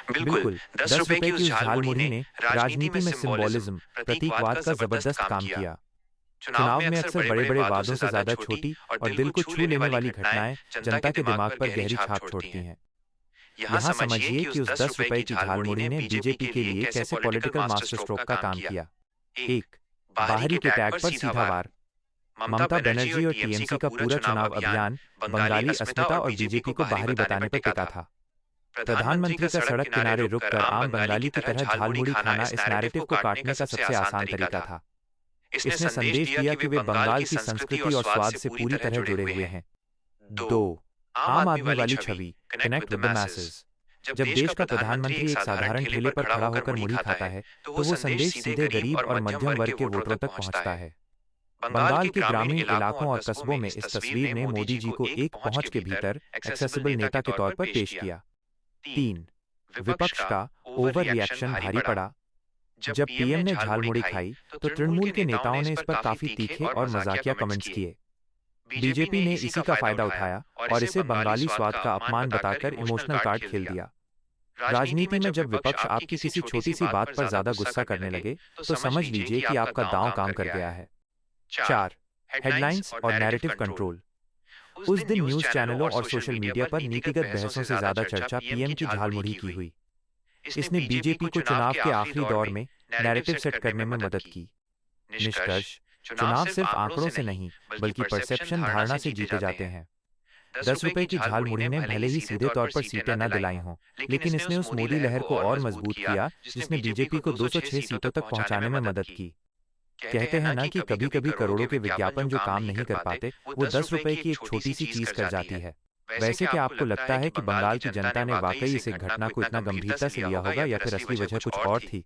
बिल्कुल, बिल्कुल, 10 10 रुपए रुपए की की उस उस झालमुड़ी झालमुड़ी ने ने राजनीति में राजनीति में सिंबोलिज़्म, सिंबोलिज्म, प्रतीकवाद प्रतीकवाद का का ज़बरदस्त ज़बरदस्त काम काम किया। किया। चुनाव चुनाव में में अक्सर अक्सर बड़े-बड़े बड़े-बड़े वादों वादों से से ज़्यादा ज़्यादा छोटी छोटी और और दिल दिल को को छू छू लेने लेने वाली वाली घटनाएँ घटनाएँ जनता के जनता के दिमाग दिमाग पर पर गहरी गहरी छाप छाप छोड़ती छोड़ती हैं। हैं। यहाँ यहाँ समझिए समझिए कि कि उस उस 10 10 रुपए रुपए की की झालमुड़ी झालमुड़ी ने ने बीजेपी बीजेपी के के लिए लिए कैसे कैसे political political master master stroke का स्ट्रोक का काम काम किया। किया। 1. 1. बाहरी बाहरी के के टैग टैग पर पर सीधा सीधा वार। वार। ममता ममता बनर्जी और बनर्जी और टीएमसी का टीएमसी का पूरा पूरा चुनाव चुनाव अभियान अभियान बंगाली बंगाली अस्मिता अस्मिता और और बीजेपी को बीजेपी को बाहरी बाहरी बताने बताने पर पर टिका टिका था। था। प्रधानमंत्री का प्रधानमंत्री का सड़क सड़क किनारे किनारे रुककर रुककर आम आम बंगाली की बंगाली की तरह तरह झालमुड़ी झालमुड़ी खाना खाना इस इस नैरेटिव नैरेटिव को को काटने का काटने का सबसे सबसे आसान आसान तरीका तरीका था। था। इसने इसने संदेश संदेश दिया दिया कि वे कि वे बंगाल की बंगाल की संस्कृति संस्कृति और और स्वाद स्वाद से से पूरी पूरी तरह तरह जुड़े जुड़े हुए हुए हैं। हैं। 2. 2. आम आम आदमी आदमी वाली वाली छवि, छवि, connect with connect the with the message. Message. जब जब देश देश का का प्रधानमंत्री एक प्रधानमंत्री एक साधारण साधारण ठेले ठेले पर पर खड़ा खड़ा होकर होकर मुड़ी मुड़ी खाता खाता है, है, तो वो तो वो संदेश संदेश सीधे सीधे गरीब गरीब और और मध्यम मध्यम वर्ग के वर्ग के वोटरों वोटरों तक तक पहुंचता पहुंचता है। है। बंगाल बंगाल के के ग्रामीण ग्रामीण इलाकों इलाकों और और कस्बों कस्बों में में इस इस तस्वीर तस्वीर ने ने मोदी मोदी जी जी को को एक एक पहुंच पहुंच के के भीतर भीतर एक्सेसिबल एक्सेसिबल नेता के नेता के तौर तौर पर पर पेश पेश किया। किया। 3. 3. विपक्ष विपक्ष का का ओवर ओवर रिएक्शन रिएक्शन भारी भारी पड़ा। पड़ा। जब जब पीएम पीएम ने ने झालमुड़ी झालमुड़ी खाई, खाई, तो तो तृणमूल के तृणमूल के नेताओं ने नेताओं इस ने पर इस पर काफी काफी तीखे तीखे और और मजाकिया मजाकिया कमेंट्स कमेंट्स किए। किए। बीजेपी बीजेपी ने ने इसी का इसी का फायदा फायदा उठाया उठाया और और इसे इसे बंगाली बंगाली स्वाद स्वाद का का अपमान अपमान बताकर बताकर इमोशनल इमोशनल कार्ड कार्ड खेल खेल दिया। दिया। राजनीति में राजनीति में जब जब विपक्ष विपक्ष आपकी आपकी किसी किसी छोटी छोटी सी सी बात बात पर पर ज्यादा ज्यादा गुस्सा गुस्सा करने करने लगे, लगे, तो तो समझ समझ लीजिए लीजिए कि कि आपका आपका दांव दांव काम काम कर कर गया गया है। है। 4. 4. हेडलाइंस हेडलाइंस और और नैरेटिव नैरेटिव कंट्रोल। कंट्रोल। उस उस दिन दिन न्यूज न्यूज़ चैनलों चैनलों और और सोशल सोशल मीडिया मीडिया पर पर नीतिगत नीतिगत बहसों से बहसों से ज्यादा ज्यादा चर्चा चर्चा पीएम की पीएम की झालमुड़ी झालमुड़ी की की हुई। हुई। इसने इसने बीजेपी को बीजेपी को चुनाव चुनाव के के आखिरी आखिरी दौर दौर में में नैरेटिव नैरेटिव सेट सेट करने में करने में मदद मदद की। की। निष्कर्ष, निष्कर्ष, चुनाव चुनाव सिर्फ सिर्फ आंकड़ों आंकड़ों से से नहीं, नहीं, बल्कि बल्कि परसेप्शन परसेप्शन धारणा धारणा से से जीते जीते जाते जाते हैं। हैं। 10 10 रुपए रुपए की की झालमुड़ी ने झालमुड़ी ने भले भले ही ही सीधे सीधे तौर तौर पर पर सीटें सीटें न न दिलाई दिलाई हों, हों, लेकिन लेकिन इसने इसने उस उस मोदी मोदी लहर लहर को को और और मजबूत मजबूत किया, किया, जिसने जिसने बीजेपी को बीजेपी को 206 206 सीटों सीटों तक तक पहुंचाने में पहुंचाने में मदद मदद की। की। कहते हैं ना कि कभी कभी-कभी कभी करोड़ों करोड़ों के के विज्ञापन विज्ञापन जो जो काम काम नहीं नहीं कर कर पाते, पाते, वो वो 10 10 रुपए रुपए की की एक एक छोटी छोटी सी सी चीज चीज कर कर जाती जाती है। है। वैसे क्या आपको लगता है कि बंगाल की जनता ने वाकई इस घटना को इतना गंभीरता से लिया होगा या फिर असली वजह कुछ और थी?